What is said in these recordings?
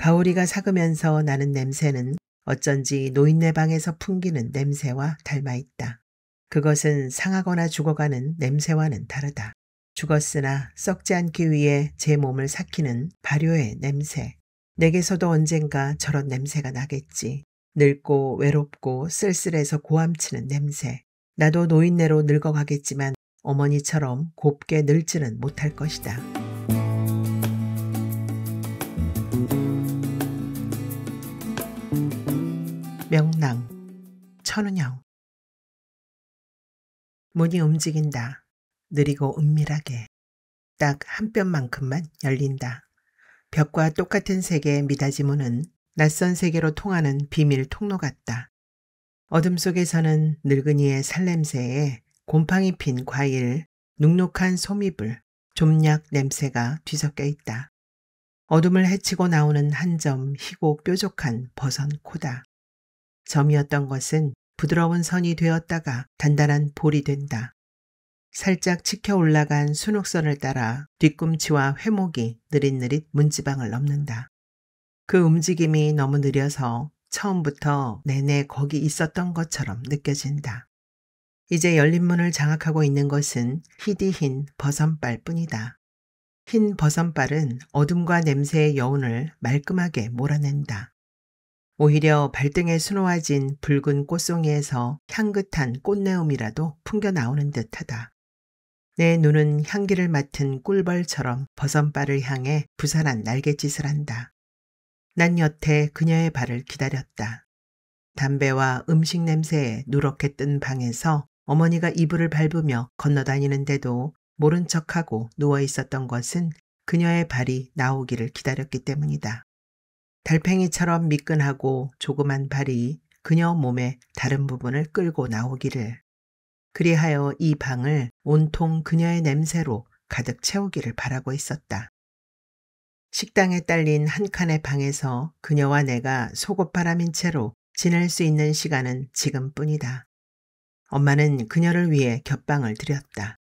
가오리가 삭으면서 나는 냄새는 어쩐지 노인네 방에서 풍기는 냄새와 닮아 있다. 그것은 상하거나 죽어가는 냄새와는 다르다. 죽었으나 썩지 않기 위해 제 몸을 삭히는 발효의 냄새. 내게서도 언젠가 저런 냄새가 나겠지. 늙고 외롭고 쓸쓸해서 고함치는 냄새. 나도 노인네로 늙어가겠지만 어머니처럼 곱게 늙지는 못할 것이다. 명랑, 천운형. 문이 움직인다. 느리고 은밀하게. 딱 한 뼘만큼만 열린다. 벽과 똑같은 색의 미닫이 문은 낯선 세계로 통하는 비밀 통로 같다. 어둠 속에서는 늙은이의 살냄새에 곰팡이 핀 과일, 눅눅한 소미불, 좀약 냄새가 뒤섞여 있다. 어둠을 헤치고 나오는 한 점 희고 뾰족한 버선 코다. 점이었던 것은 부드러운 선이 되었다가 단단한 볼이 된다. 살짝 치켜 올라간 순옥선을 따라 뒤꿈치와 회목이 느릿느릿 문지방을 넘는다. 그 움직임이 너무 느려서 처음부터 내내 거기 있었던 것처럼 느껴진다. 이제 열린 문을 장악하고 있는 것은 희디흰 버선발 뿐이다. 흰 버선발은 어둠과 냄새의 여운을 말끔하게 몰아낸다. 오히려 발등에 수놓아진 붉은 꽃송이에서 향긋한 꽃내음이라도 풍겨 나오는 듯하다. 내 눈은 향기를 맡은 꿀벌처럼 버선발을 향해 부산한 날갯짓을 한다. 난 여태 그녀의 발을 기다렸다. 담배와 음식 냄새에 누렇게 뜬 방에서 어머니가 이불을 밟으며 건너다니는데도 모른 척하고 누워 있었던 것은 그녀의 발이 나오기를 기다렸기 때문이다. 달팽이처럼 미끈하고 조그만 발이 그녀 몸의 다른 부분을 끌고 나오기를. 그리하여 이 방을 온통 그녀의 냄새로 가득 채우기를 바라고 있었다. 식당에 딸린 한 칸의 방에서 그녀와 내가 속옷바람인 채로 지낼 수 있는 시간은 지금뿐이다. 엄마는 그녀를 위해 겹방을 들였다.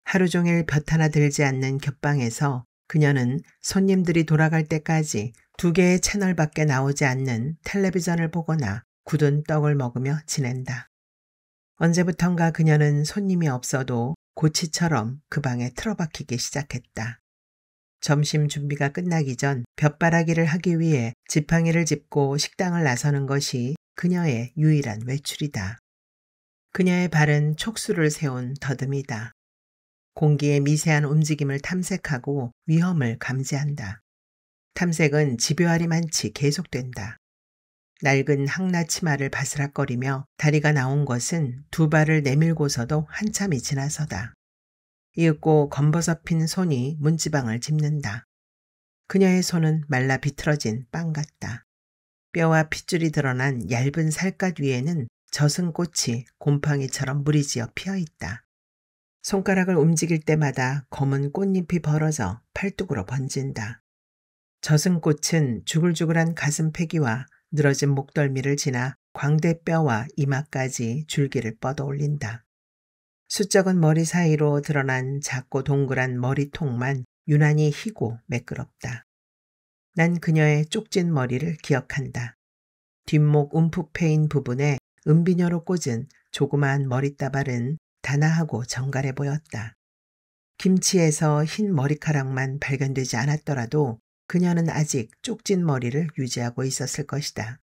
하루 종일 볕 하나 들지 않는 겹방에서 그녀는 손님들이 돌아갈 때까지 2개의 채널밖에 나오지 않는 텔레비전을 보거나 굳은 떡을 먹으며 지낸다. 언제부턴가 그녀는 손님이 없어도 고치처럼 그 방에 틀어박히기 시작했다. 점심 준비가 끝나기 전 볕바라기를 하기 위해 지팡이를 짚고 식당을 나서는 것이 그녀의 유일한 외출이다. 그녀의 발은 촉수를 세운 더듬이다. 공기의 미세한 움직임을 탐색하고 위험을 감지한다. 탐색은 집요하리만치 계속된다. 낡은 항나 치마를 바스락거리며 다리가 나온 것은 2발을 내밀고서도 한참이 지나서다. 이윽고 검버섯핀 손이 문지방을 짚는다. 그녀의 손은 말라 비틀어진 빵 같다. 뼈와 핏줄이 드러난 얇은 살갗 위에는 젖은 꽃이 곰팡이처럼 무리지어 피어있다. 손가락을 움직일 때마다 검은 꽃잎이 벌어져 팔뚝으로 번진다. 젖은 꽃은 주글주글한 가슴패기와 늘어진 목덜미를 지나 광대뼈와 이마까지 줄기를 뻗어올린다. 수쩍은 머리 사이로 드러난 작고 동그란 머리통만 유난히 희고 매끄럽다. 난 그녀의 쪽진 머리를 기억한다. 뒷목 움푹 패인 부분에 은비녀로 꽂은 조그마한 머리따발은 단아하고 정갈해 보였다. 김치에서 흰 머리카락만 발견되지 않았더라도 그녀는 아직 쪽진 머리를 유지하고 있었을 것이다.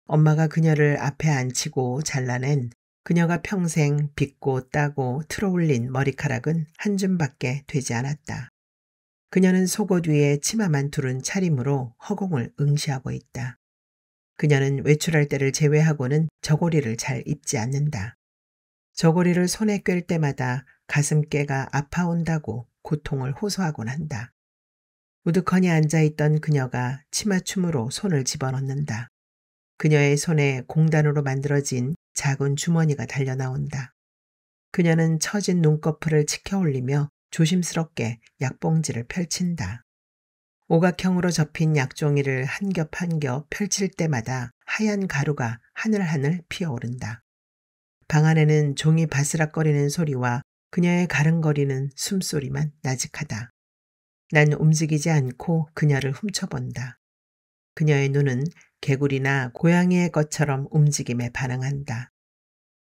엄마가 그녀를 앞에 앉히고 잘라낸 그녀가 평생 빗고 따고 틀어올린 머리카락은 한 줌밖에 되지 않았다. 그녀는 속옷 위에 치마만 두른 차림으로 허공을 응시하고 있다. 그녀는 외출할 때를 제외하고는 저고리를 잘 입지 않는다. 저고리를 손에 꿰을 때마다 가슴께가 아파온다고 고통을 호소하곤 한다. 우두커니 앉아있던 그녀가 치마춤으로 손을 집어넣는다. 그녀의 손에 공단으로 만들어진 작은 주머니가 달려나온다. 그녀는 처진 눈꺼풀을 치켜 올리며 조심스럽게 약봉지를 펼친다. 오각형으로 접힌 약종이를 한 겹 한 겹 펼칠 때마다 하얀 가루가 하늘하늘 피어오른다. 방 안에는 종이 바스락거리는 소리와 그녀의 가릉거리는 숨소리만 나직하다. 난 움직이지 않고 그녀를 훔쳐본다. 그녀의 눈은 개구리나 고양이의 것처럼 움직임에 반응한다.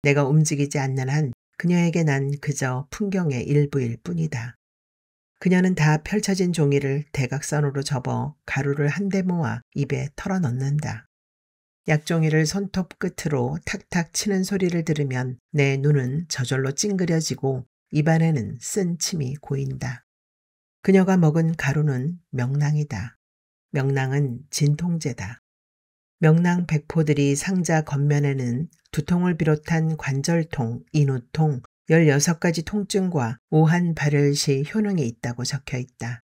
내가 움직이지 않는 한 그녀에게 난 그저 풍경의 일부일 뿐이다. 그녀는 다 펼쳐진 종이를 대각선으로 접어 가루를 한데 모아 입에 털어넣는다. 약종이를 손톱 끝으로 탁탁 치는 소리를 들으면 내 눈은 저절로 찡그려지고 입안에는 쓴 침이 고인다. 그녀가 먹은 가루는 명랑이다. 명랑은 진통제다. 명랑 백포들이 상자 겉면에는 두통을 비롯한 관절통, 인후통, 16가지 통증과 오한 발열 시 효능이 있다고 적혀 있다.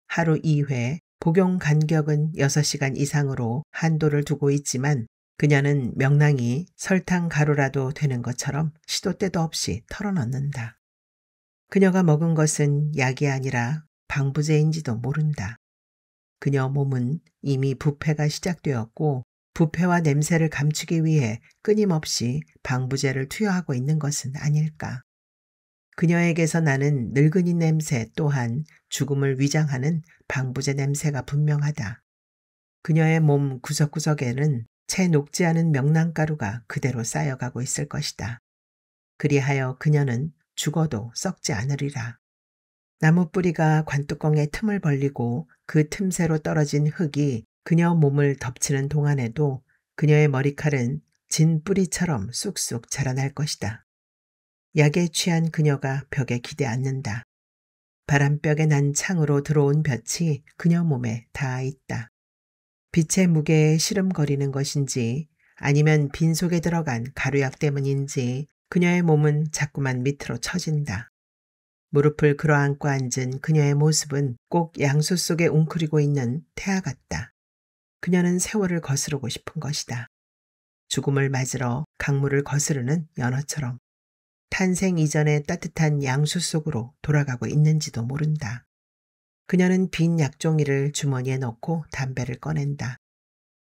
하루 2회, 복용 간격은 6시간 이상으로 한도를 두고 있지만 그녀는 명랑이 설탕 가루라도 되는 것처럼 시도 때도 없이 털어넣는다. 그녀가 먹은 것은 약이 아니라 방부제인지도 모른다. 그녀 몸은 이미 부패가 시작되었고 부패와 냄새를 감추기 위해 끊임없이 방부제를 투여하고 있는 것은 아닐까. 그녀에게서 나는 늙은이 냄새 또한 죽음을 위장하는 방부제 냄새가 분명하다. 그녀의 몸 구석구석에는 채 녹지 않은 명랑가루가 그대로 쌓여가고 있을 것이다. 그리하여 그녀는 죽어도 썩지 않으리라. 나무 뿌리가 관뚜껑의 틈을 벌리고 그 틈새로 떨어진 흙이 그녀 몸을 덮치는 동안에도 그녀의 머리칼은 진 뿌리처럼 쑥쑥 자라날 것이다. 약에 취한 그녀가 벽에 기대 앉는다. 바람벽에 난 창으로 들어온 볕이 그녀 몸에 닿아 있다. 빛의 무게에 시름거리는 것인지 아니면 빈속에 들어간 가루약 때문인지 그녀의 몸은 자꾸만 밑으로 처진다. 무릎을 끌어안고 앉은 그녀의 모습은 꼭 양수 속에 웅크리고 있는 태아 같다. 그녀는 세월을 거스르고 싶은 것이다. 죽음을 맞으러 강물을 거스르는 연어처럼 탄생 이전의 따뜻한 양수 속으로 돌아가고 있는지도 모른다. 그녀는 빈 약종이를 주머니에 넣고 담배를 꺼낸다.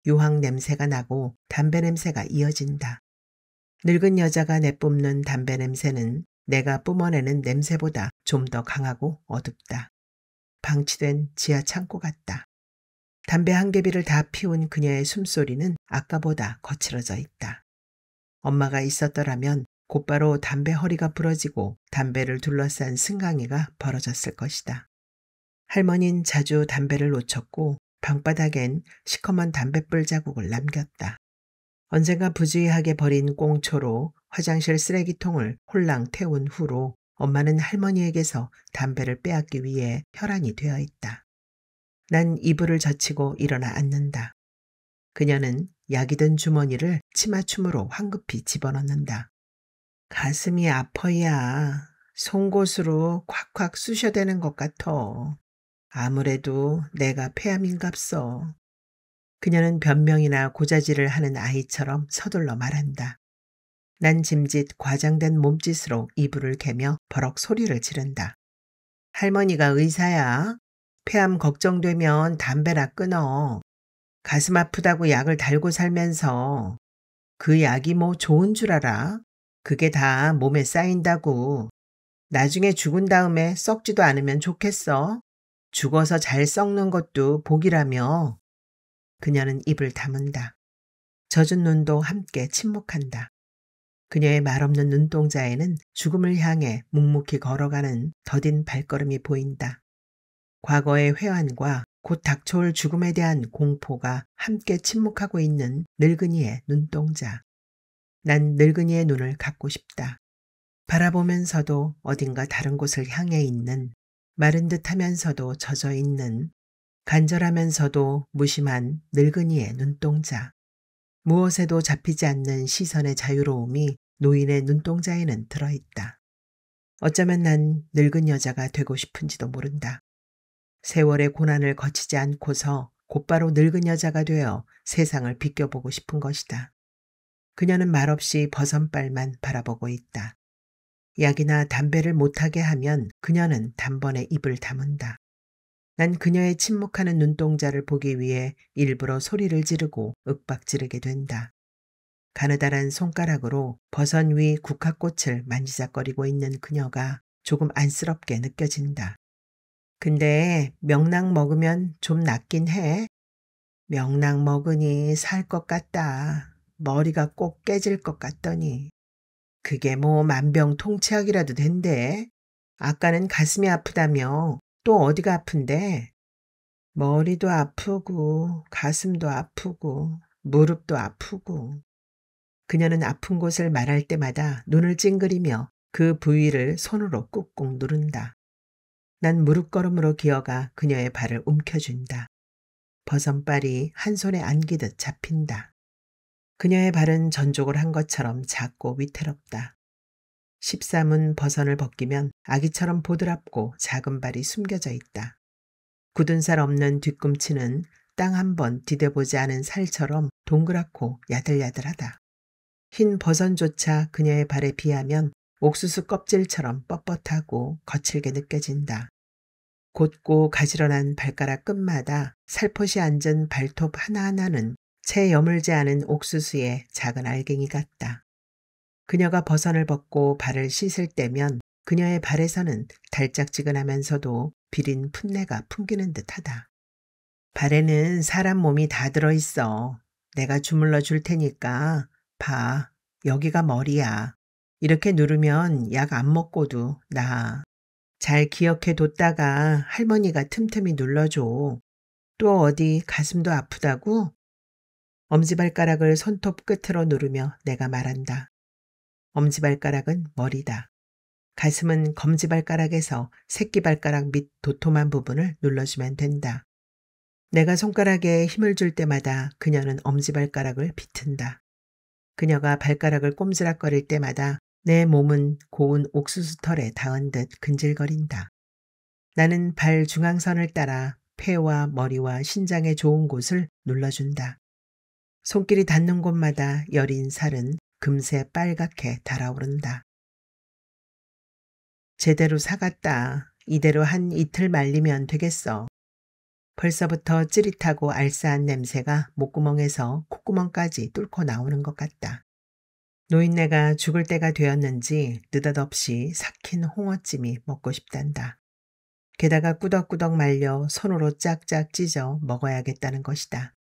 유황 냄새가 나고 담배 냄새가 이어진다. 늙은 여자가 내뿜는 담배 냄새는 내가 뿜어내는 냄새보다 좀 더 강하고 어둡다. 방치된 지하 창고 같다. 담배 한 개비를 다 피운 그녀의 숨소리는 아까보다 거칠어져 있다. 엄마가 있었더라면 곧바로 담배 허리가 부러지고 담배를 둘러싼 승강이가 벌어졌을 것이다. 할머니는 자주 담배를 놓쳤고 방바닥엔 시커먼 담뱃불 자국을 남겼다. 언젠가 부주의하게 버린 꽁초로 화장실 쓰레기통을 홀랑 태운 후로 엄마는 할머니에게서 담배를 빼앗기 위해 혈안이 되어 있다. 난 이불을 젖히고 일어나 앉는다. 그녀는 약이 든 주머니를 치마춤으로 황급히 집어넣는다. 가슴이 아퍼야. 송곳으로 콱콱 쑤셔대는 것 같아. 아무래도 내가 폐암인갑서. 그녀는 변명이나 고자질을 하는 아이처럼 서둘러 말한다. 난 짐짓 과장된 몸짓으로 이불을 개며 버럭 소리를 지른다. 할머니가 의사야. 폐암 걱정되면 담배나 끊어. 가슴 아프다고 약을 달고 살면서 그 약이 뭐 좋은 줄 알아? 그게 다 몸에 쌓인다고. 나중에 죽은 다음에 썩지도 않으면 좋겠어. 죽어서 잘 썩는 것도 복이라며. 그녀는 입을 다문다. 젖은 눈도 함께 침묵한다. 그녀의 말없는 눈동자에는 죽음을 향해 묵묵히 걸어가는 더딘 발걸음이 보인다. 과거의 회환과 곧 닥쳐올 죽음에 대한 공포가 함께 침묵하고 있는 늙은이의 눈동자. 난 늙은이의 눈을 갖고 싶다. 바라보면서도 어딘가 다른 곳을 향해 있는, 마른 듯 하면서도 젖어 있는, 간절하면서도 무심한 늙은이의 눈동자. 무엇에도 잡히지 않는 시선의 자유로움이 노인의 눈동자에는 들어있다. 어쩌면 난 늙은 여자가 되고 싶은지도 모른다. 세월의 고난을 거치지 않고서 곧바로 늙은 여자가 되어 세상을 비껴보고 싶은 것이다. 그녀는 말없이 버선발만 바라보고 있다. 약이나 담배를 못하게 하면 그녀는 단번에 입을 다문다. 난 그녀의 침묵하는 눈동자를 보기 위해 일부러 소리를 지르고 윽박지르게 된다. 가느다란 손가락으로 버선 위 국화꽃을 만지작거리고 있는 그녀가 조금 안쓰럽게 느껴진다. 근데 명랑 먹으면 좀 낫긴 해. 명랑 먹으니 살 것 같다. 머리가 꼭 깨질 것 같더니. 그게 뭐 만병통치약이라도 된대. 아까는 가슴이 아프다며. 또 어디가 아픈데? 머리도 아프고 가슴도 아프고 무릎도 아프고. 그녀는 아픈 곳을 말할 때마다 눈을 찡그리며 그 부위를 손으로 꾹꾹 누른다. 난 무릎걸음으로 기어가 그녀의 발을 움켜쥔다. 버선발이 한 손에 안기듯 잡힌다. 그녀의 발은 전족을 한 것처럼 작고 위태롭다. 13은 버선을 벗기면 아기처럼 보드랍고 작은 발이 숨겨져 있다. 굳은 살 없는 뒤꿈치는 땅 한 번 디뎌보지 않은 살처럼 동그랗고 야들야들하다. 흰 버선조차 그녀의 발에 비하면 옥수수 껍질처럼 뻣뻣하고 거칠게 느껴진다. 곧고 가지런한 발가락 끝마다 살포시 앉은 발톱 하나하나는 채 여물지 않은 옥수수의 작은 알갱이 같다. 그녀가 버선을 벗고 발을 씻을 때면 그녀의 발에서는 달짝지근하면서도 비린 풋내가 풍기는 듯하다. 발에는 사람 몸이 다 들어있어. 내가 주물러 줄 테니까 봐. 여기가 머리야. 이렇게 누르면 약 안 먹고도 나아. 잘 기억해 뒀다가 할머니가 틈틈이 눌러줘. 또 어디 가슴도 아프다고? 엄지발가락을 손톱 끝으로 누르며 내가 말한다. 엄지발가락은 머리다. 가슴은 검지발가락에서 새끼발가락 밑 도톰한 부분을 눌러주면 된다. 내가 손가락에 힘을 줄 때마다 그녀는 엄지발가락을 비튼다. 그녀가 발가락을 꼼지락거릴 때마다 내 몸은 고운 옥수수 털에 닿은 듯 근질거린다. 나는 발 중앙선을 따라 폐와 머리와 신장에 좋은 곳을 눌러준다. 손길이 닿는 곳마다 여린 살은 금세 빨갛게 달아오른다. 제대로 사갔다. 이대로 한 이틀 말리면 되겠어. 벌써부터 찌릿하고 알싸한 냄새가 목구멍에서 콧구멍까지 뚫고 나오는 것 같다. 노인네가 죽을 때가 되었는지 느닷없이 삭힌 홍어찜이 먹고 싶단다. 게다가 꾸덕꾸덕 말려 손으로 짝짝 찢어 먹어야겠다는 것이다.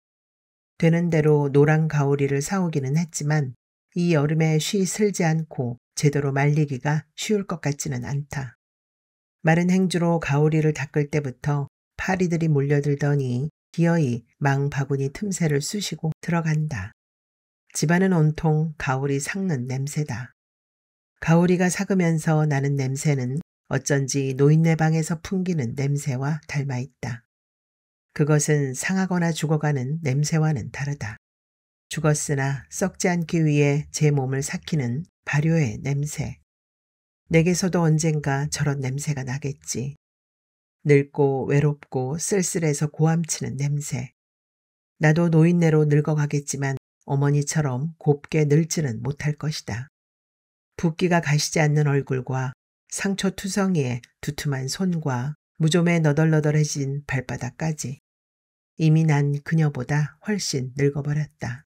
되는 대로 노랑 가오리를 사오기는 했지만 이 여름에 쉬 슬지 않고 제대로 말리기가 쉬울 것 같지는 않다. 마른 행주로 가오리를 닦을 때부터 파리들이 몰려들더니 기어이 망 바구니 틈새를 쑤시고 들어간다. 집안은 온통 가오리 삭는 냄새다. 가오리가 삭으면서 나는 냄새는 어쩐지 노인네 방에서 풍기는 냄새와 닮아 있다. 그것은 상하거나 죽어가는 냄새와는 다르다. 죽었으나 썩지 않기 위해 제 몸을 삭히는 발효의 냄새. 내게서도 언젠가 저런 냄새가 나겠지. 늙고 외롭고 쓸쓸해서 고함치는 냄새. 나도 노인네로 늙어가겠지만 어머니처럼 곱게 늙지는 못할 것이다. 붓기가 가시지 않는 얼굴과 상처투성이의 두툼한 손과 무좀에 너덜너덜해진 발바닥까지. 이미 난 그녀보다 훨씬 늙어버렸다.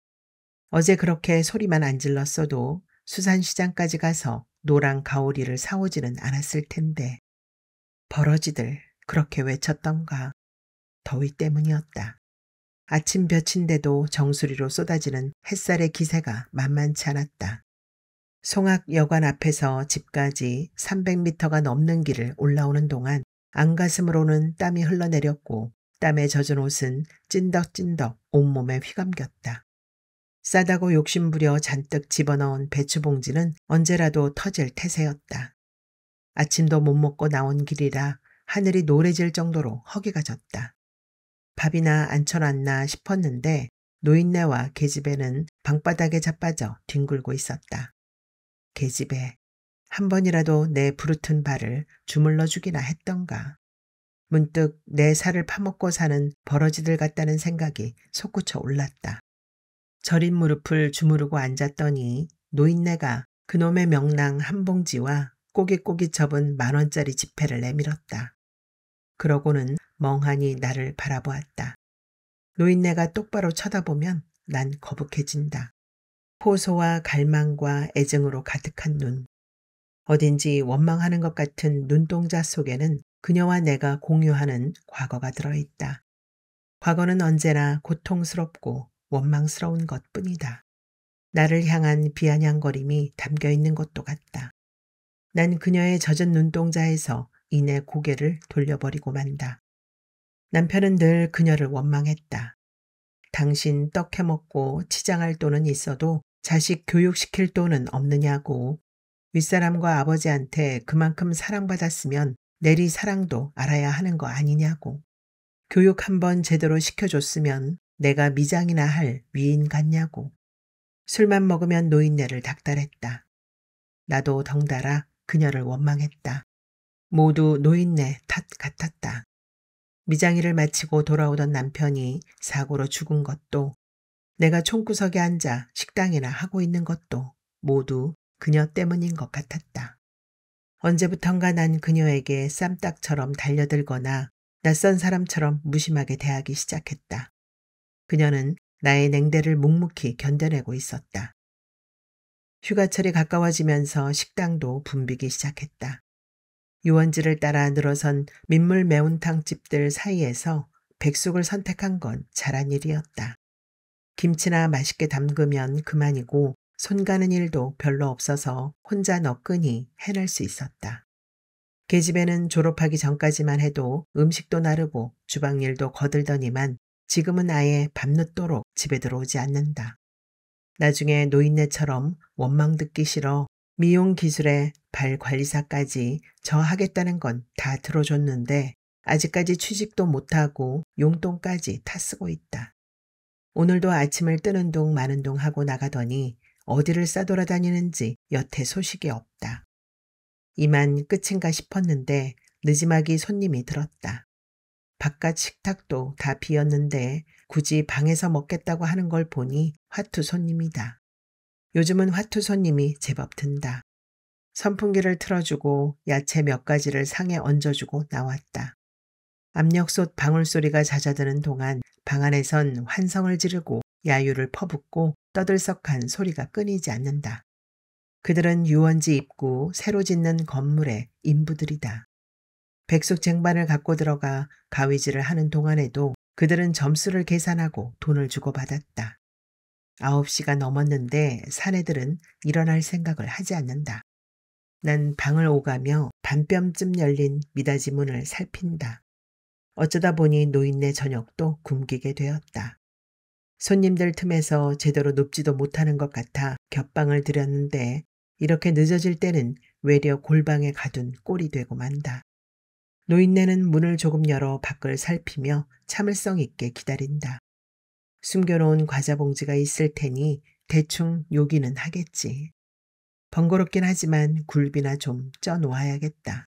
어제 그렇게 소리만 안 질렀어도 수산시장까지 가서 노랑 가오리를 사오지는 않았을 텐데. 버러지들 그렇게 외쳤던가. 더위 때문이었다. 아침 볕인데도 정수리로 쏟아지는 햇살의 기세가 만만치 않았다. 송악여관 앞에서 집까지 300m가 넘는 길을 올라오는 동안 안가슴으로는 땀이 흘러내렸고 땀에 젖은 옷은 찐덕찐덕 온몸에 휘감겼다. 싸다고 욕심부려 잔뜩 집어넣은 배추봉지는 언제라도 터질 태세였다. 아침도 못 먹고 나온 길이라 하늘이 노래질 정도로 허기가 졌다. 밥이나 안 쳐놨나 싶었는데 노인네와 계집애는 방바닥에 자빠져 뒹굴고 있었다. 계집애, 한 번이라도 내 부르튼 발을 주물러 주기나 했던가. 문득 내 살을 파먹고 사는 버러지들 같다는 생각이 솟구쳐 올랐다. 저린 무릎을 주무르고 앉았더니 노인네가 그놈의 명랑 한 봉지와 꼬깃꼬깃 접은 10,000원짜리 지폐를 내밀었다. 그러고는 멍하니 나를 바라보았다. 노인네가 똑바로 쳐다보면 난 거북해진다. 호소와 갈망과 애증으로 가득한 눈. 어딘지 원망하는 것 같은 눈동자 속에는 그녀와 내가 공유하는 과거가 들어있다. 과거는 언제나 고통스럽고 원망스러운 것뿐이다. 나를 향한 비아냥거림이 담겨 있는 것도 같다. 난 그녀의 젖은 눈동자에서 이내 고개를 돌려버리고 만다. 남편은 늘 그녀를 원망했다. 당신 떡 해먹고 치장할 돈은 있어도 자식 교육시킬 돈은 없느냐고. 윗사람과 아버지한테 그만큼 사랑받았으면 내리 사랑도 알아야 하는 거 아니냐고. 교육 한번 제대로 시켜줬으면 내가 미장이나 할 위인 같냐고. 술만 먹으면 노인네를 닥달했다. 나도 덩달아 그녀를 원망했다. 모두 노인네 탓 같았다. 미장일을 마치고 돌아오던 남편이 사고로 죽은 것도, 내가 총구석에 앉아 식당이나 하고 있는 것도 모두 그녀 때문인 것 같았다. 언제부턴가 난 그녀에게 쌈딱처럼 달려들거나 낯선 사람처럼 무심하게 대하기 시작했다. 그녀는 나의 냉대를 묵묵히 견뎌내고 있었다. 휴가철이 가까워지면서 식당도 붐비기 시작했다. 유원지를 따라 늘어선 민물 매운탕집들 사이에서 백숙을 선택한 건 잘한 일이었다. 김치나 맛있게 담그면 그만이고 손 가는 일도 별로 없어서 혼자 너끈히 해낼 수 있었다. 계집애는 졸업하기 전까지만 해도 음식도 나르고 주방일도 거들더니만 지금은 아예 밤늦도록 집에 들어오지 않는다. 나중에 노인네처럼 원망 듣기 싫어 미용 기술에 발 관리사까지 저 하겠다는 건 다 들어줬는데 아직까지 취직도 못하고 용돈까지 타 쓰고 있다. 오늘도 아침을 뜨는 둥 마는 둥 하고 나가더니 어디를 싸돌아다니는지 여태 소식이 없다. 이만 끝인가 싶었는데 늦지막이 손님이 들었다. 바깥 식탁도 다 비었는데 굳이 방에서 먹겠다고 하는 걸 보니 화투 손님이다. 요즘은 화투 손님이 제법 든다. 선풍기를 틀어주고 야채 몇 가지를 상에 얹어주고 나왔다. 압력솥 방울소리가 잦아드는 동안 방 안에선 환성을 지르고 야유를 퍼붓고 떠들썩한 소리가 끊이지 않는다. 그들은 유원지 입구 새로 짓는 건물의 인부들이다. 백숙 쟁반을 갖고 들어가 가위질을 하는 동안에도 그들은 점수를 계산하고 돈을 주고받았다. 9시가 넘었는데 사내들은 일어날 생각을 하지 않는다. 난 방을 오가며 반뼘쯤 열린 미닫이 문을 살핀다. 어쩌다 보니 노인네 저녁도 굶기게 되었다. 손님들 틈에서 제대로 눕지도 못하는 것 같아 겹방을 들였는데 이렇게 늦어질 때는 외려 골방에 가둔 꼴이 되고 만다. 노인네는 문을 조금 열어 밖을 살피며 참을성 있게 기다린다. 숨겨놓은 과자 봉지가 있을 테니 대충 요기는 하겠지. 번거롭긴 하지만 굴비나 좀 쪄 놓아야겠다.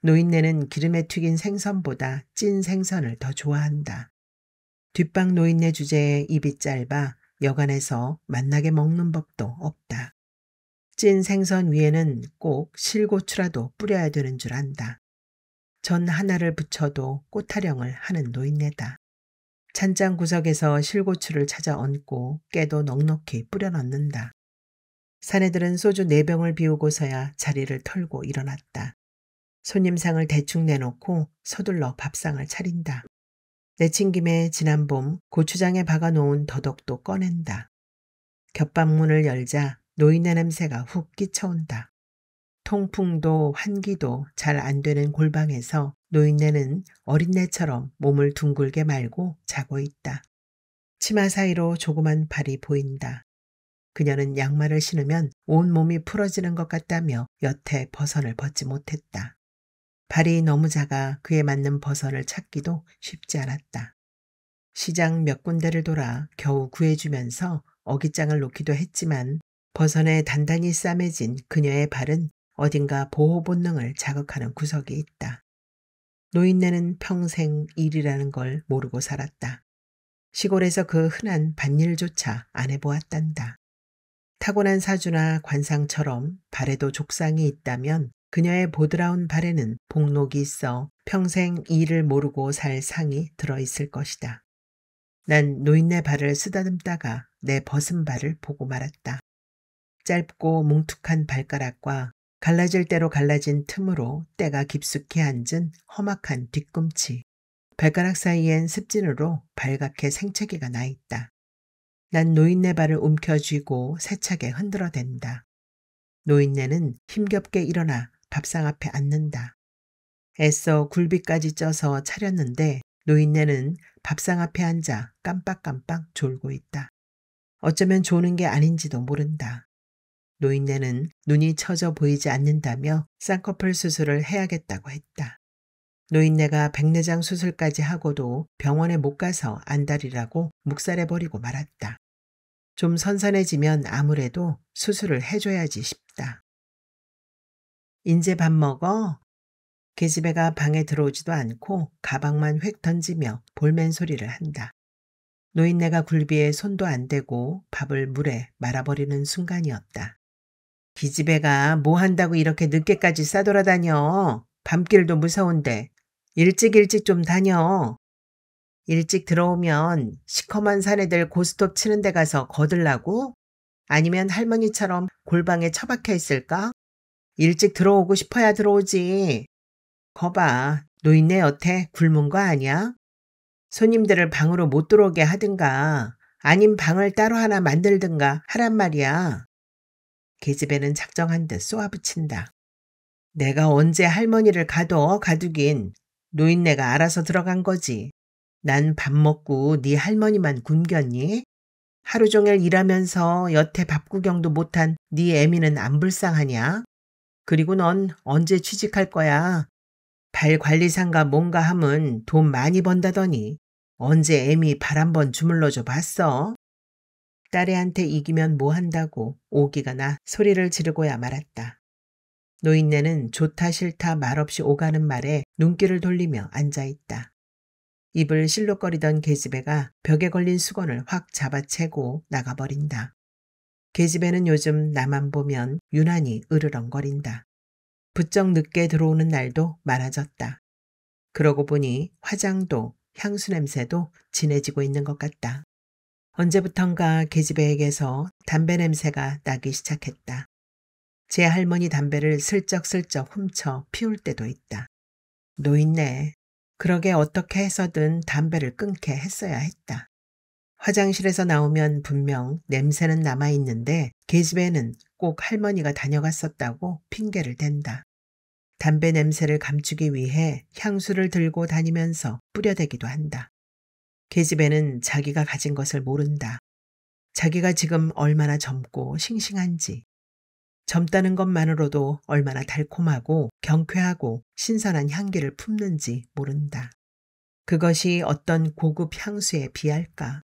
노인네는 기름에 튀긴 생선보다 찐 생선을 더 좋아한다. 뒷방 노인네 주제에 입이 짧아 여간에서 만나게 먹는 법도 없다. 찐 생선 위에는 꼭 실고추라도 뿌려야 되는 줄 안다. 전 하나를 붙여도 꽃타령을 하는 노인네다. 찬장 구석에서 실고추를 찾아 얹고 깨도 넉넉히 뿌려 넣는다. 사내들은 소주 4병을 비우고서야 자리를 털고 일어났다. 손님상을 대충 내놓고 서둘러 밥상을 차린다. 내친 김에 지난 봄 고추장에 박아놓은 더덕도 꺼낸다. 겹방문을 열자 노인네 냄새가 훅 끼쳐온다. 통풍도 환기도 잘 안 되는 골방에서 노인네는 어린애처럼 몸을 둥글게 말고 자고 있다. 치마 사이로 조그만 발이 보인다. 그녀는 양말을 신으면 온몸이 풀어지는 것 같다며 여태 버선을 벗지 못했다. 발이 너무 작아 그에 맞는 버선을 찾기도 쉽지 않았다. 시장 몇 군데를 돌아 겨우 구해주면서 어깃장을 놓기도 했지만 버선에 단단히 싸매진 그녀의 발은 어딘가 보호 본능을 자극하는 구석이 있다. 노인네는 평생 일이라는 걸 모르고 살았다. 시골에서 그 흔한 밭일조차 안 해보았단다. 타고난 사주나 관상처럼 발에도 족상이 있다면 그녀의 보드라운 발에는 복록이 있어 평생 일을 모르고 살 상이 들어있을 것이다. 난 노인네 발을 쓰다듬다가 내 벗은 발을 보고 말았다. 짧고 뭉툭한 발가락과 갈라질 대로 갈라진 틈으로 때가 깊숙이 앉은 험악한 뒤꿈치. 발가락 사이엔 습진으로 발갛게 생채기가 나 있다. 난 노인네 발을 움켜쥐고 세차게 흔들어댄다. 노인네는 힘겹게 일어나 밥상 앞에 앉는다. 애써 굴비까지 쪄서 차렸는데 노인네는 밥상 앞에 앉아 깜빡깜빡 졸고 있다. 어쩌면 조는 게 아닌지도 모른다. 노인네는 눈이 처져 보이지 않는다며 쌍꺼풀 수술을 해야겠다고 했다. 노인네가 백내장 수술까지 하고도 병원에 못 가서 안달이라고 묵살해버리고 말았다. 좀 선선해지면 아무래도 수술을 해줘야지 싶다. 인제 밥 먹어? 계집애가 방에 들어오지도 않고 가방만 획 던지며 볼멘 소리를 한다. 노인네가 굴비에 손도 안 대고 밥을 물에 말아버리는 순간이었다. 기집애가 뭐 한다고 이렇게 늦게까지 싸돌아다녀. 밤길도 무서운데 일찍 좀 다녀. 일찍 들어오면 시커먼 사내들 고스톱 치는 데 가서 거들라고? 아니면 할머니처럼 골방에 처박혀 있을까? 일찍 들어오고 싶어야 들어오지. 거봐, 노인네 여태 굶은 거 아니야? 손님들을 방으로 못 들어오게 하든가 아님 방을 따로 하나 만들든가 하란 말이야. 계집애는 작정한 듯 쏘아붙인다. 내가 언제 할머니를 가두긴 노인네가 알아서 들어간 거지. 난 밥 먹고 네 할머니만 굶겼니? 하루 종일 일하면서 여태 밥 구경도 못한 네 애미는 안 불쌍하냐? 그리고 넌 언제 취직할 거야? 발 관리사인가 뭔가 함은 돈 많이 번다더니 언제 애미 발 한번 주물러줘 봤어? 딸애한테 이기면 뭐 한다고 오기가 나 소리를 지르고야 말았다. 노인네는 좋다 싫다 말없이 오가는 말에 눈길을 돌리며 앉아있다. 입을 실룩거리던 계집애가 벽에 걸린 수건을 확 잡아채고 나가버린다. 계집애는 요즘 나만 보면 유난히 으르렁거린다. 부쩍 늦게 들어오는 날도 많아졌다. 그러고 보니 화장도 향수 냄새도 진해지고 있는 것 같다. 언제부턴가 계집애에게서 담배 냄새가 나기 시작했다. 제 할머니 담배를 슬쩍슬쩍 훔쳐 피울 때도 있다. 노인네, 그러게 어떻게 해서든 담배를 끊게 했어야 했다. 화장실에서 나오면 분명 냄새는 남아있는데 계집애는 꼭 할머니가 다녀갔었다고 핑계를 댄다. 담배 냄새를 감추기 위해 향수를 들고 다니면서 뿌려대기도 한다. 계집애는 자기가 가진 것을 모른다. 자기가 지금 얼마나 젊고 싱싱한지, 젊다는 것만으로도 얼마나 달콤하고 경쾌하고 신선한 향기를 품는지 모른다. 그것이 어떤 고급 향수에 비할까?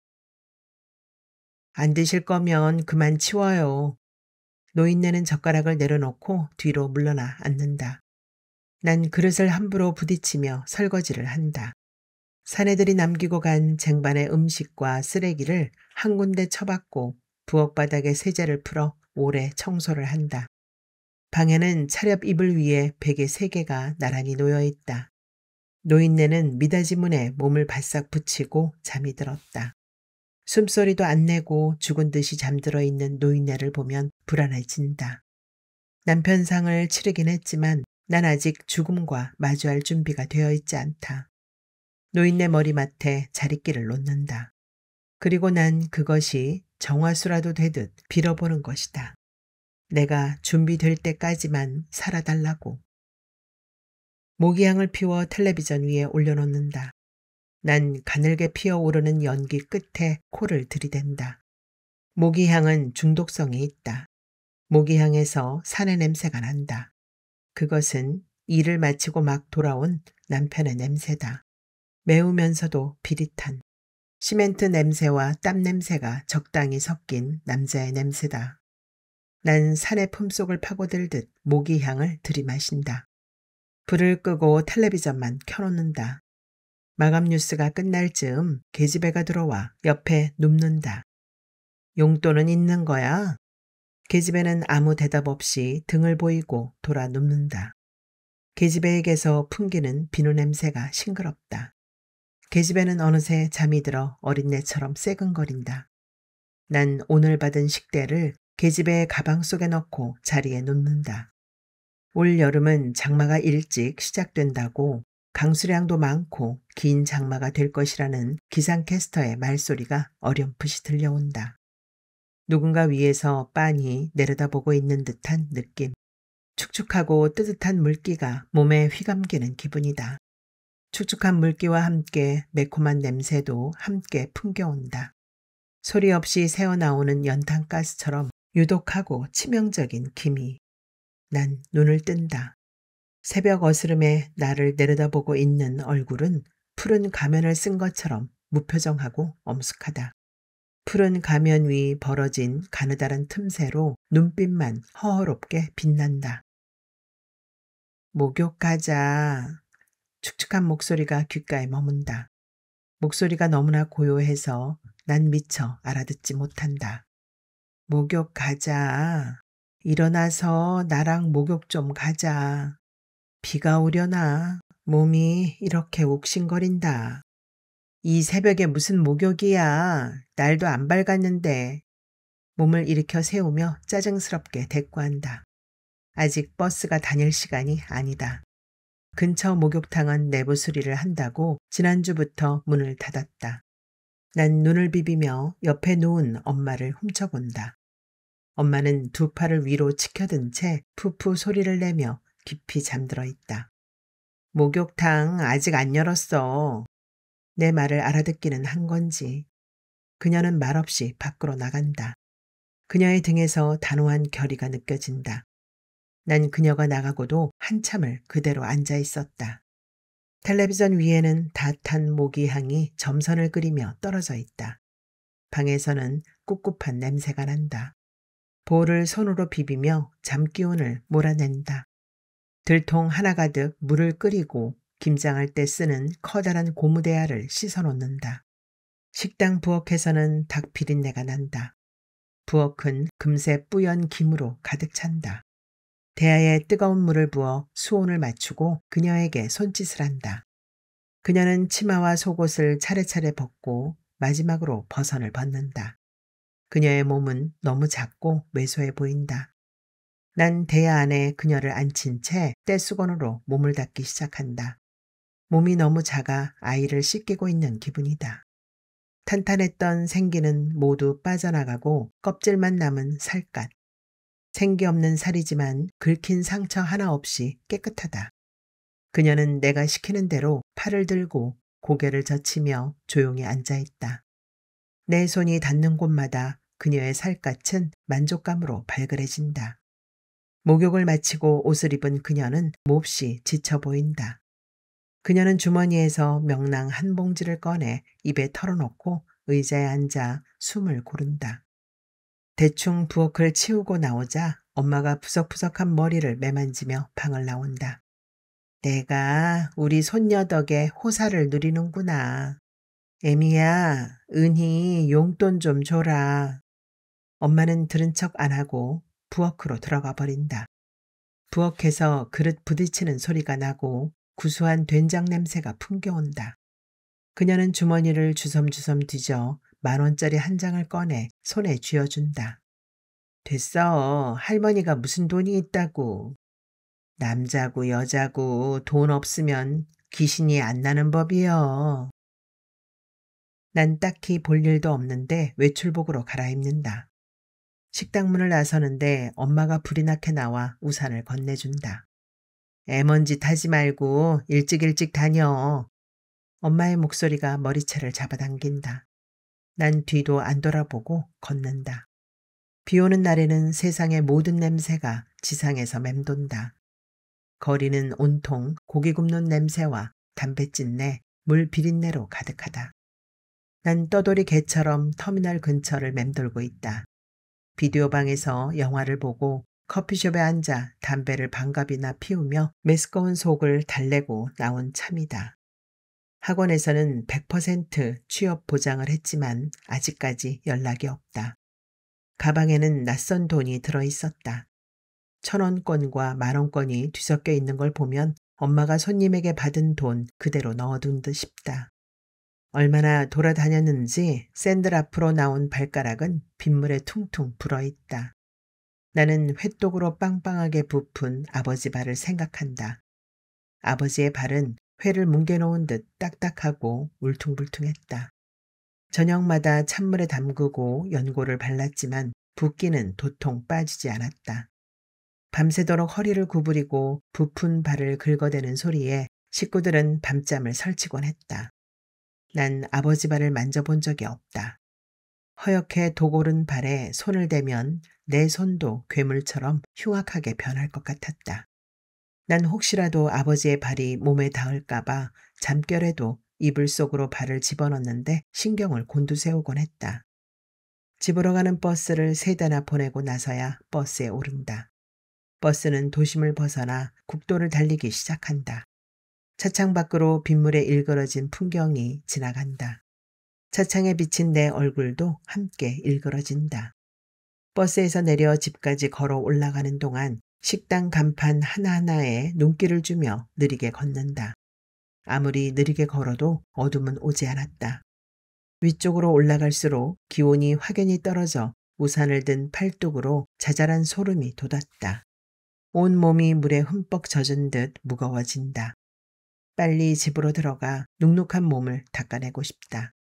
안 드실 거면 그만 치워요. 노인네는 젓가락을 내려놓고 뒤로 물러나 앉는다. 난 그릇을 함부로 부딪히며 설거지를 한다. 사내들이 남기고 간 쟁반의 음식과 쓰레기를 한 군데 처박고 부엌바닥에 세제를 풀어 오래 청소를 한다. 방에는 차렵 이불 위에 베개 3개가 나란히 놓여 있다. 노인네는 미닫이 문에 몸을 바싹 붙이고 잠이 들었다. 숨소리도 안 내고 죽은 듯이 잠들어 있는 노인네를 보면 불안해진다. 남편 상을 치르긴 했지만 난 아직 죽음과 마주할 준비가 되어 있지 않다. 노인네 머리맡에 자릿길을 놓는다. 그리고 난 그것이 정화수라도 되듯 빌어보는 것이다. 내가 준비될 때까지만 살아달라고. 모기향을 피워 텔레비전 위에 올려놓는다. 난 가늘게 피어오르는 연기 끝에 코를 들이댄다. 모기향은 중독성이 있다. 모기향에서 사내 냄새가 난다. 그것은 일을 마치고 막 돌아온 남편의 냄새다. 매우면서도 비릿한 시멘트 냄새와 땀 냄새가 적당히 섞인 남자의 냄새다. 난 산의 품속을 파고들듯 모기향을 들이마신다. 불을 끄고 텔레비전만 켜놓는다. 마감 뉴스가 끝날 즈음 계집애가 들어와 옆에 눕는다. 용돈은 있는 거야? 계집애는 아무 대답 없이 등을 보이고 돌아 눕는다. 계집애에게서 풍기는 비누 냄새가 싱그럽다. 계집애는 어느새 잠이 들어 어린애처럼 새근거린다. 난 오늘 받은 식대를 계집애의 가방 속에 넣고 자리에 눕는다. 올 여름은 장마가 일찍 시작된다고 강수량도 많고 긴 장마가 될 것이라는 기상캐스터의 말소리가 어렴풋이 들려온다. 누군가 위에서 빤히 내려다보고 있는 듯한 느낌. 축축하고 뜨뜻한 물기가 몸에 휘감기는 기분이다. 축축한 물기와 함께 매콤한 냄새도 함께 풍겨온다. 소리 없이 새어나오는 연탄가스처럼 유독하고 치명적인 기미. 난 눈을 뜬다. 새벽 어스름에 나를 내려다보고 있는 얼굴은 푸른 가면을 쓴 것처럼 무표정하고 엄숙하다. 푸른 가면 위 벌어진 가느다란 틈새로 눈빛만 허허롭게 빛난다. 목욕 가자. 축축한 목소리가 귓가에 머문다. 목소리가 너무나 고요해서 난 미처 알아듣지 못한다. 목욕 가자. 일어나서 나랑 목욕 좀 가자. 비가 오려나. 몸이 이렇게 옥신거린다. 이 새벽에 무슨 목욕이야. 날도 안 밝았는데. 몸을 일으켜 세우며 짜증스럽게 대꾸한다. 아직 버스가 다닐 시간이 아니다. 근처 목욕탕은 내부 수리를 한다고 지난주부터 문을 닫았다. 난 눈을 비비며 옆에 누운 엄마를 훔쳐본다. 엄마는 두 팔을 위로 치켜든 채 푸푸 소리를 내며 깊이 잠들어 있다. 목욕탕 아직 안 열었어. 내 말을 알아듣기는 한 건지. 그녀는 말없이 밖으로 나간다. 그녀의 등에서 단호한 결의가 느껴진다. 난 그녀가 나가고도 한참을 그대로 앉아 있었다. 텔레비전 위에는 다 탄 모기향이 점선을 그리며 떨어져 있다. 방에서는 꿉꿉한 냄새가 난다. 볼을 손으로 비비며 잠기운을 몰아낸다. 들통 하나 가득 물을 끓이고 김장할 때 쓰는 커다란 고무대야를 씻어놓는다. 식당 부엌에서는 닭 비린내가 난다. 부엌은 금세 뿌연 김으로 가득 찬다. 대야에 뜨거운 물을 부어 수온을 맞추고 그녀에게 손짓을 한다. 그녀는 치마와 속옷을 차례차례 벗고 마지막으로 버선을 벗는다. 그녀의 몸은 너무 작고 왜소해 보인다. 난 대야 안에 그녀를 앉힌 채 떼수건으로 몸을 닦기 시작한다. 몸이 너무 작아 아이를 씻기고 있는 기분이다. 탄탄했던 생기는 모두 빠져나가고 껍질만 남은 살갗. 생기 없는 살이지만 긁힌 상처 하나 없이 깨끗하다. 그녀는 내가 시키는 대로 팔을 들고 고개를 젖히며 조용히 앉아있다. 내 손이 닿는 곳마다 그녀의 살갗은 만족감으로 발그레진다. 목욕을 마치고 옷을 입은 그녀는 몹시 지쳐 보인다. 그녀는 주머니에서 명랑 한 봉지를 꺼내 입에 털어놓고 의자에 앉아 숨을 고른다. 대충 부엌을 치우고 나오자 엄마가 푸석푸석한 머리를 매만지며 방을 나온다. 내가 우리 손녀 덕에 호사를 누리는구나. 애미야, 은희 용돈 좀 줘라. 엄마는 들은 척 안 하고 부엌으로 들어가 버린다. 부엌에서 그릇 부딪히는 소리가 나고 구수한 된장 냄새가 풍겨온다. 그녀는 주머니를 주섬주섬 뒤져 10,000원짜리 한 장을 꺼내 손에 쥐어준다. 됐어. 할머니가 무슨 돈이 있다고. 남자고 여자고 돈 없으면 귀신이 안 나는 법이여. 난 딱히 볼 일도 없는데 외출복으로 갈아입는다. 식당 문을 나서는데 엄마가 불이 나게 나와 우산을 건네준다. 애먼짓 하지 말고 일찍 다녀. 엄마의 목소리가 머리채를 잡아당긴다. 난 뒤도 안 돌아보고 걷는다. 비 오는 날에는 세상의 모든 냄새가 지상에서 맴돈다. 거리는 온통 고기 굽는 냄새와 담뱃짓내, 물 비린내로 가득하다. 난 떠돌이 개처럼 터미널 근처를 맴돌고 있다. 비디오 방에서 영화를 보고 커피숍에 앉아 담배를 반갑이나 피우며 메스꺼운 속을 달래고 나온 참이다. 학원에서는 100% 취업 보장을 했지만 아직까지 연락이 없다. 가방에는 낯선 돈이 들어있었다. 1,000원권과 10,000원권이 뒤섞여 있는 걸 보면 엄마가 손님에게 받은 돈 그대로 넣어둔 듯 싶다. 얼마나 돌아다녔는지 샌들 앞으로 나온 발가락은 빗물에 퉁퉁 불어있다. 나는 회독으로 빵빵하게 부푼 아버지 발을 생각한다. 아버지의 발은 회를 뭉개놓은 듯 딱딱하고 울퉁불퉁했다. 저녁마다 찬물에 담그고 연고를 발랐지만 붓기는 도통 빠지지 않았다. 밤새도록 허리를 구부리고 부푼 발을 긁어대는 소리에 식구들은 밤잠을 설치곤 했다. 난 아버지 발을 만져본 적이 없다. 허옇게 도고른 발에 손을 대면 내 손도 괴물처럼 흉악하게 변할 것 같았다. 난 혹시라도 아버지의 발이 몸에 닿을까봐 잠결에도 이불 속으로 발을 집어넣는데 신경을 곤두세우곤 했다. 집으로 가는 버스를 3대나 보내고 나서야 버스에 오른다. 버스는 도심을 벗어나 국도를 달리기 시작한다. 차창 밖으로 빗물에 일그러진 풍경이 지나간다. 차창에 비친 내 얼굴도 함께 일그러진다. 버스에서 내려 집까지 걸어 올라가는 동안 식당 간판 하나하나에 눈길을 주며 느리게 걷는다. 아무리 느리게 걸어도 어둠은 오지 않았다. 위쪽으로 올라갈수록 기온이 확연히 떨어져 우산을 든 팔뚝으로 자잘한 소름이 돋았다. 온 몸이 물에 흠뻑 젖은 듯 무거워진다. 빨리 집으로 들어가 눅눅한 몸을 닦아내고 싶다.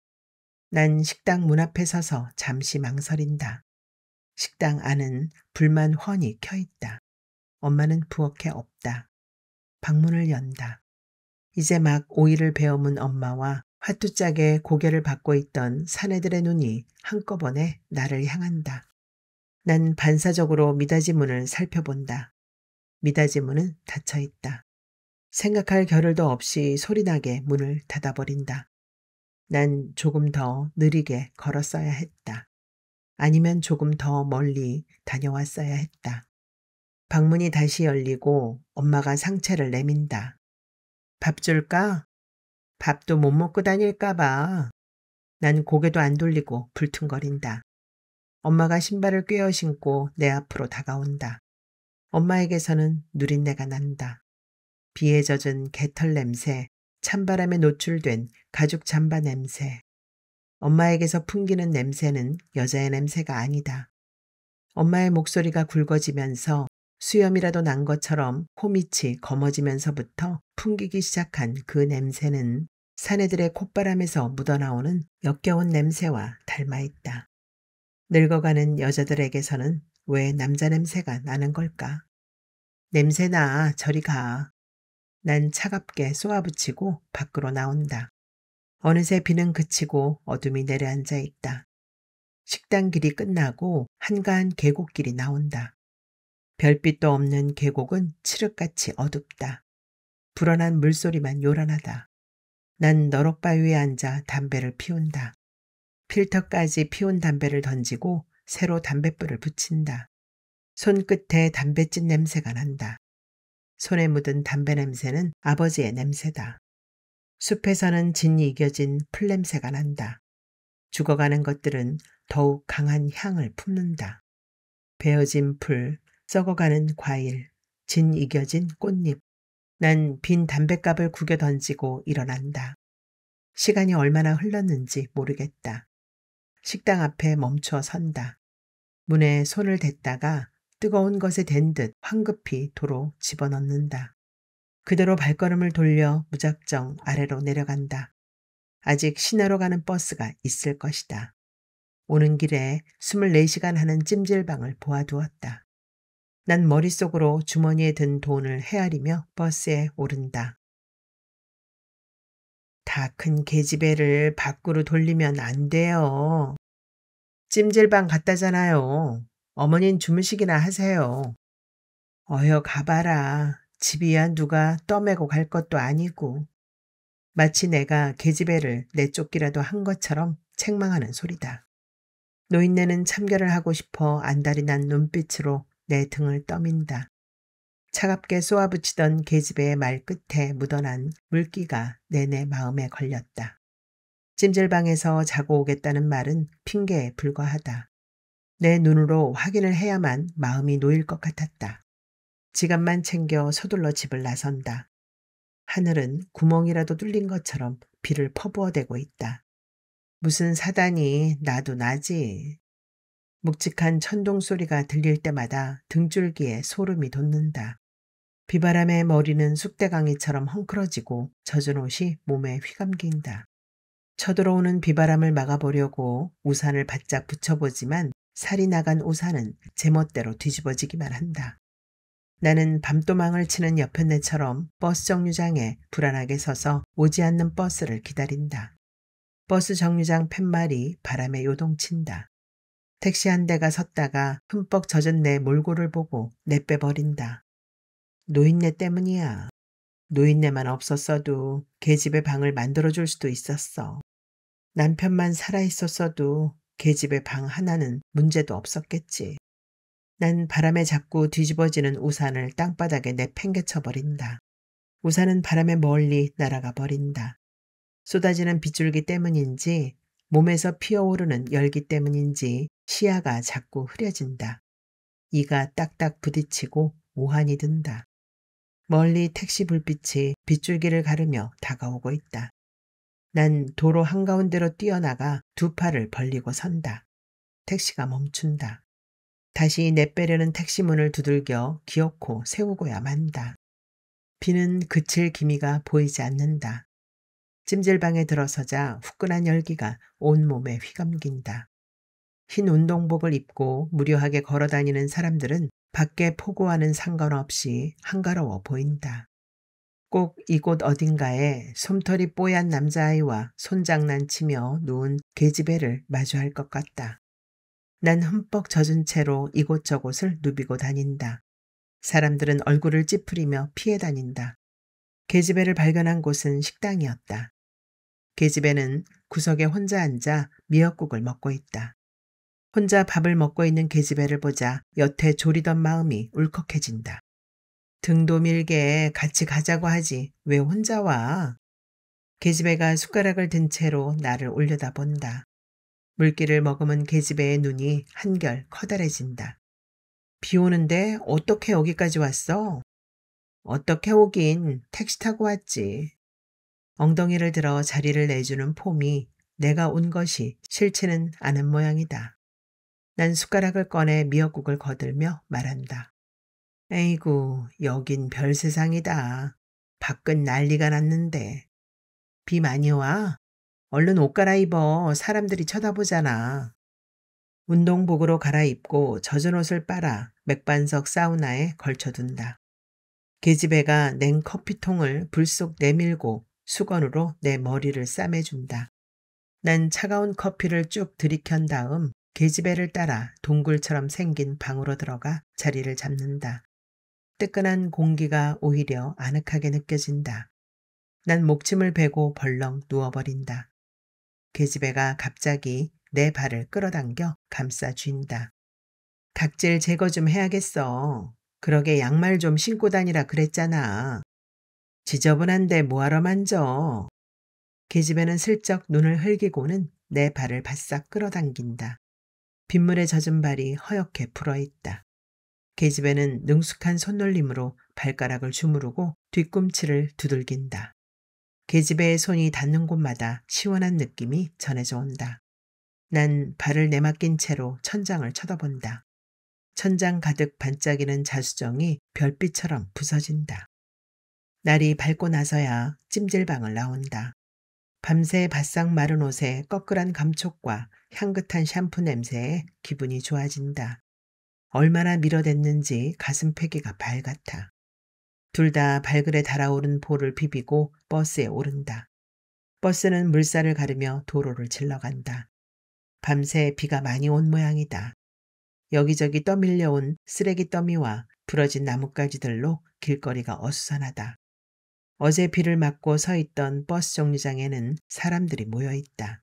난 식당 문 앞에 서서 잠시 망설인다. 식당 안은 불만 훤히 켜있다. 엄마는 부엌에 없다. 방문을 연다. 이제 막 오이를 베어문 엄마와 화투짝에 고개를 받고 있던 사내들의 눈이 한꺼번에 나를 향한다. 난 반사적으로 미닫이 문을 살펴본다. 미닫이 문은 닫혀있다. 생각할 겨를도 없이 소리나게 문을 닫아버린다. 난 조금 더 느리게 걸었어야 했다. 아니면 조금 더 멀리 다녀왔어야 했다. 방문이 다시 열리고 엄마가 상체를 내민다. 밥 줄까? 밥도 못 먹고 다닐까 봐. 난 고개도 안 돌리고 불퉁거린다. 엄마가 신발을 꿰어 신고 내 앞으로 다가온다. 엄마에게서는 누린내가 난다. 비에 젖은 개털 냄새, 찬바람에 노출된 가죽 잠바 냄새. 엄마에게서 풍기는 냄새는 여자의 냄새가 아니다. 엄마의 목소리가 굵어지면서 수염이라도 난 것처럼 코밑이 검어지면서부터 풍기기 시작한 그 냄새는 사내들의 콧바람에서 묻어나오는 역겨운 냄새와 닮아있다. 늙어가는 여자들에게서는 왜 남자 냄새가 나는 걸까? 냄새나 저리 가. 난 차갑게 쏘아붙이고 밖으로 나온다. 어느새 비는 그치고 어둠이 내려앉아 있다. 식당 길이 끝나고 한가한 계곡길이 나온다. 별빛도 없는 계곡은 칠흑같이 어둡다. 불어난 물소리만 요란하다. 난 너럭바위에 앉아 담배를 피운다. 필터까지 피운 담배를 던지고 새로 담뱃불을 붙인다. 손끝에 담뱃집 냄새가 난다. 손에 묻은 담배 냄새는 아버지의 냄새다. 숲에서는 진이 이겨진 풀 냄새가 난다. 죽어가는 것들은 더욱 강한 향을 품는다. 베어진 풀, 썩어가는 과일, 진 이겨진 꽃잎. 난 빈 담뱃갑을 구겨 던지고 일어난다. 시간이 얼마나 흘렀는지 모르겠다. 식당 앞에 멈춰 선다. 문에 손을 댔다가 뜨거운 것에 댄 듯 황급히 도로 집어넣는다. 그대로 발걸음을 돌려 무작정 아래로 내려간다. 아직 시내로 가는 버스가 있을 것이다. 오는 길에 24시간 하는 찜질방을 보아두었다. 난 머릿속으로 주머니에 든 돈을 헤아리며 버스에 오른다. 다 큰 계집애를 밖으로 돌리면 안 돼요. 찜질방 갔다잖아요. 어머닌 주무시기나 하세요. 어여 가봐라. 집이야 누가 떠매고 갈 것도 아니고. 마치 내가 계집애를 내쫓기라도 한 것처럼 책망하는 소리다. 노인네는 참견을 하고 싶어 안달이 난 눈빛으로 내 등을 떠민다. 차갑게 쏘아붙이던 계집애의 말끝에 묻어난 물기가 내내 마음에 걸렸다. 찜질방에서 자고 오겠다는 말은 핑계에 불과하다. 내 눈으로 확인을 해야만 마음이 놓일 것 같았다. 지갑만 챙겨 서둘러 집을 나선다. 하늘은 구멍이라도 뚫린 것처럼 비를 퍼부어대고 있다. 무슨 사단이 나도 나지. 묵직한 천둥 소리가 들릴 때마다 등줄기에 소름이 돋는다. 비바람에 머리는 쑥대강이처럼 헝클어지고 젖은 옷이 몸에 휘감긴다. 쳐들어오는 비바람을 막아보려고 우산을 바짝 붙여보지만 살이 나간 우산은 제멋대로 뒤집어지기만 한다. 나는 밤도망을 치는 여편네처럼 버스 정류장에 불안하게 서서 오지 않는 버스를 기다린다. 버스 정류장 팻말이 바람에 요동친다. 택시 한 대가 섰다가 흠뻑 젖은 내 몰골을 보고 내빼버린다. 노인네 때문이야. 노인네만 없었어도 계집애 방을 만들어줄 수도 있었어. 남편만 살아있었어도 계집애 방 하나는 문제도 없었겠지. 난 바람에 자꾸 뒤집어지는 우산을 땅바닥에 내팽개쳐 버린다. 우산은 바람에 멀리 날아가 버린다. 쏟아지는 빗줄기 때문인지 몸에서 피어오르는 열기 때문인지 시야가 자꾸 흐려진다. 이가 딱딱 부딪히고 오한이 든다. 멀리 택시 불빛이 빗줄기를 가르며 다가오고 있다. 난 도로 한가운데로 뛰어나가 두 팔을 벌리고 선다. 택시가 멈춘다. 다시 내빼려는 택시 문을 두들겨 기어코 세우고야 만다. 비는 그칠 기미가 보이지 않는다. 찜질방에 들어서자 후끈한 열기가 온몸에 휘감긴다. 흰 운동복을 입고 무료하게 걸어다니는 사람들은 밖에 폭우와는 상관없이 한가로워 보인다. 꼭 이곳 어딘가에 솜털이 뽀얀 남자아이와 손장난치며 누운 계집애를 마주할 것 같다. 난 흠뻑 젖은 채로 이곳저곳을 누비고 다닌다. 사람들은 얼굴을 찌푸리며 피해 다닌다. 계집애를 발견한 곳은 식당이었다. 계집애는 구석에 혼자 앉아 미역국을 먹고 있다. 혼자 밥을 먹고 있는 계집애를 보자 여태 졸이던 마음이 울컥해진다. 등도 밀게 같이 가자고 하지 왜 혼자 와? 계집애가 숟가락을 든 채로 나를 올려다본다. 물기를 머금은 계집애의 눈이 한결 커다래진다. 비 오는데 어떻게 여기까지 왔어? 어떻게 오긴 택시 타고 왔지. 엉덩이를 들어 자리를 내주는 폼이 내가 온 것이 싫지는 않은 모양이다. 난 숟가락을 꺼내 미역국을 거들며 말한다. 에이구, 여긴 별세상이다. 밖은 난리가 났는데. 비 많이 와? 얼른 옷 갈아입어. 사람들이 쳐다보잖아. 운동복으로 갈아입고 젖은 옷을 빨아 맥반석 사우나에 걸쳐둔다. 계집애가 냉 커피통을 불 속 내밀고 수건으로 내 머리를 싸매준다. 난 차가운 커피를 쭉 들이켠 다음 계집애를 따라 동굴처럼 생긴 방으로 들어가 자리를 잡는다. 뜨끈한 공기가 오히려 아늑하게 느껴진다. 난 목침을 베고 벌렁 누워버린다. 계집애가 갑자기 내 발을 끌어당겨 감싸 쥔다. 각질 제거 좀 해야겠어. 그러게 양말 좀 신고 다니라 그랬잖아. 지저분한데 뭐하러 만져. 계집애는 슬쩍 눈을 흘기고는 내 발을 바싹 끌어당긴다. 빗물에 젖은 발이 허옇게 불어있다. 계집애는 능숙한 손놀림으로 발가락을 주무르고 뒤꿈치를 두들긴다. 계집애의 손이 닿는 곳마다 시원한 느낌이 전해져 온다. 난 발을 내맡긴 채로 천장을 쳐다본다. 천장 가득 반짝이는 자수정이 별빛처럼 부서진다. 날이 밝고 나서야 찜질방을 나온다. 밤새 바싹 마른 옷에 꺼끌한 감촉과 향긋한 샴푸 냄새에 기분이 좋아진다. 얼마나 밀어댔는지 가슴페기가 발같아. 둘 다 발글에 달아오른 볼을 비비고 버스에 오른다. 버스는 물살을 가르며 도로를 질러간다. 밤새 비가 많이 온 모양이다. 여기저기 떠밀려온 쓰레기 더미와 부러진 나뭇가지들로 길거리가 어수선하다. 어제 비를 맞고 서 있던 버스 정류장에는 사람들이 모여 있다.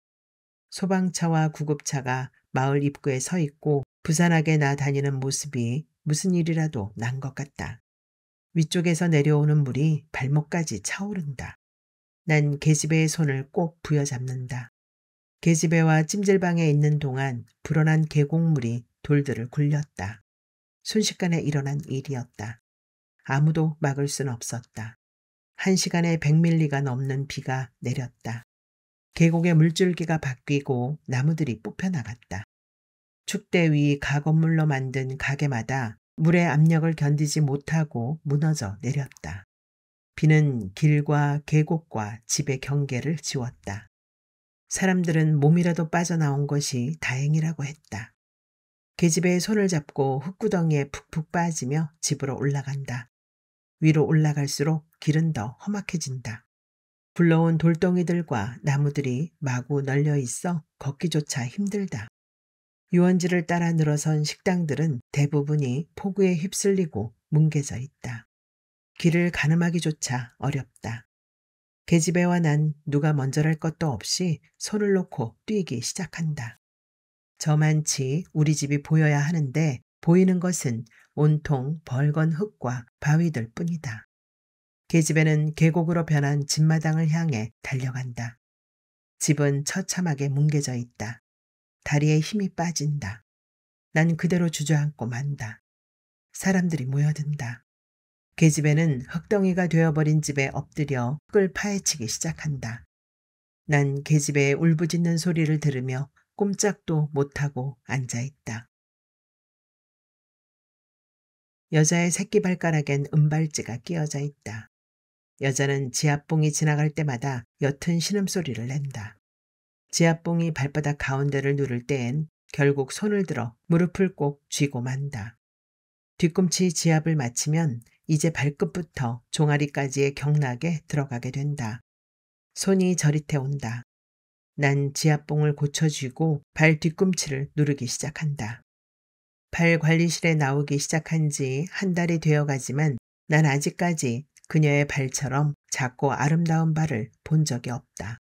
소방차와 구급차가 마을 입구에 서 있고 부산하게 나다니는 모습이 무슨 일이라도 난 것 같다. 위쪽에서 내려오는 물이 발목까지 차오른다. 난 계집애의 손을 꼭 부여잡는다. 계집애와 찜질방에 있는 동안 불어난 계곡물이 돌들을 굴렸다. 순식간에 일어난 일이었다. 아무도 막을 순 없었다. 1시간에 100밀리가 넘는 비가 내렸다. 계곡의 물줄기가 바뀌고 나무들이 뽑혀나갔다. 축대 위 가건물로 만든 가게마다 물의 압력을 견디지 못하고 무너져 내렸다. 비는 길과 계곡과 집의 경계를 지웠다. 사람들은 몸이라도 빠져나온 것이 다행이라고 했다. 계집애의 손을 잡고 흙구덩이에 푹푹 빠지며 집으로 올라간다. 위로 올라갈수록 길은 더 험악해진다. 굴러온 돌덩이들과 나무들이 마구 널려 있어 걷기조차 힘들다. 유원지를 따라 늘어선 식당들은 대부분이 폭우에 휩쓸리고 뭉개져 있다. 길을 가늠하기조차 어렵다. 계집애와 난 누가 먼저랄 것도 없이 손을 놓고 뛰기 시작한다. 저만치 우리 집이 보여야 하는데 보이는 것은 온통 벌건 흙과 바위들 뿐이다. 계집애는 계곡으로 변한 집마당을 향해 달려간다. 집은 처참하게 뭉개져 있다. 다리에 힘이 빠진다. 난 그대로 주저앉고 만다. 사람들이 모여든다. 계집애는 흙덩이가 되어버린 집에 엎드려 흙을 파헤치기 시작한다. 난 계집애의 울부짖는 소리를 들으며 꼼짝도 못하고 앉아있다. 여자의 새끼발가락엔 은발찌가 끼어져 있다. 여자는 지압봉이 지나갈 때마다 옅은 신음소리를 낸다. 지압봉이 발바닥 가운데를 누를 때엔 결국 손을 들어 무릎을 꼭 쥐고 만다. 뒤꿈치 지압을 마치면 이제 발끝부터 종아리까지의 경락에 들어가게 된다. 손이 저릿해 온다. 난 지압봉을 고쳐쥐고 발 뒤꿈치를 누르기 시작한다. 발 관리실에 나오기 시작한 지 한 달이 되어가지만 난 아직까지 그녀의 발처럼 작고 아름다운 발을 본 적이 없다.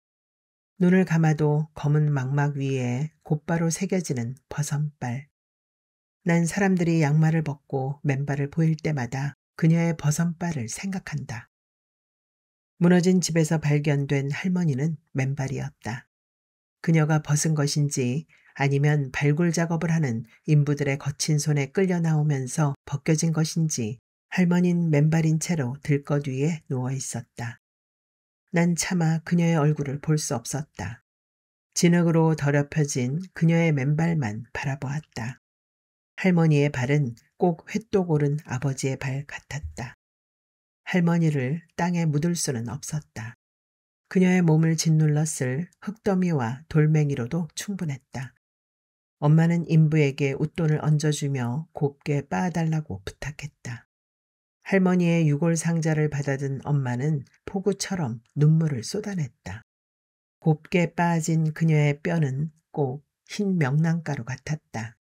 눈을 감아도 검은 망막 위에 곧바로 새겨지는 버선발. 난 사람들이 양말을 벗고 맨발을 보일 때마다 그녀의 버선발을 생각한다. 무너진 집에서 발견된 할머니는 맨발이었다. 그녀가 벗은 것인지 아니면 발굴 작업을 하는 인부들의 거친 손에 끌려 나오면서 벗겨진 것인지 할머니는 맨발인 채로 들것 위에 누워 있었다. 난 차마 그녀의 얼굴을 볼 수 없었다. 진흙으로 더럽혀진 그녀의 맨발만 바라보았다. 할머니의 발은 꼭 횟독 오른 아버지의 발 같았다. 할머니를 땅에 묻을 수는 없었다. 그녀의 몸을 짓눌렀을 흙더미와 돌멩이로도 충분했다. 엄마는 인부에게 웃돈을 얹어주며 곱게 빻아달라고 부탁했다. 할머니의 유골 상자를 받아든 엄마는 폭우처럼 눈물을 쏟아냈다. 곱게 빻아진 그녀의 뼈는 꼭 흰 명랑가루 같았다.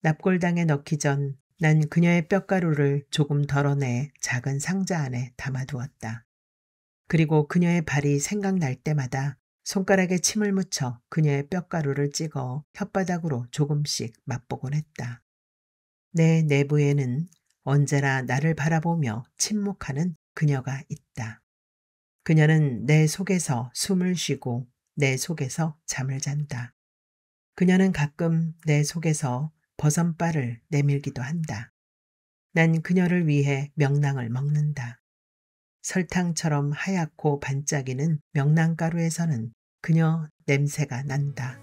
납골당에 넣기 전 난 그녀의 뼈가루를 조금 덜어내 작은 상자 안에 담아두었다. 그리고 그녀의 발이 생각날 때마다 손가락에 침을 묻혀 그녀의 뼈가루를 찍어 혓바닥으로 조금씩 맛보곤 했다. 내 내부에는 언제나 나를 바라보며 침묵하는 그녀가 있다. 그녀는 내 속에서 숨을 쉬고 내 속에서 잠을 잔다. 그녀는 가끔 내 속에서 버선발을 내밀기도 한다. 난 그녀를 위해 명랑을 먹는다. 설탕처럼 하얗고 반짝이는 명랑가루에서는 그녀 냄새가 난다.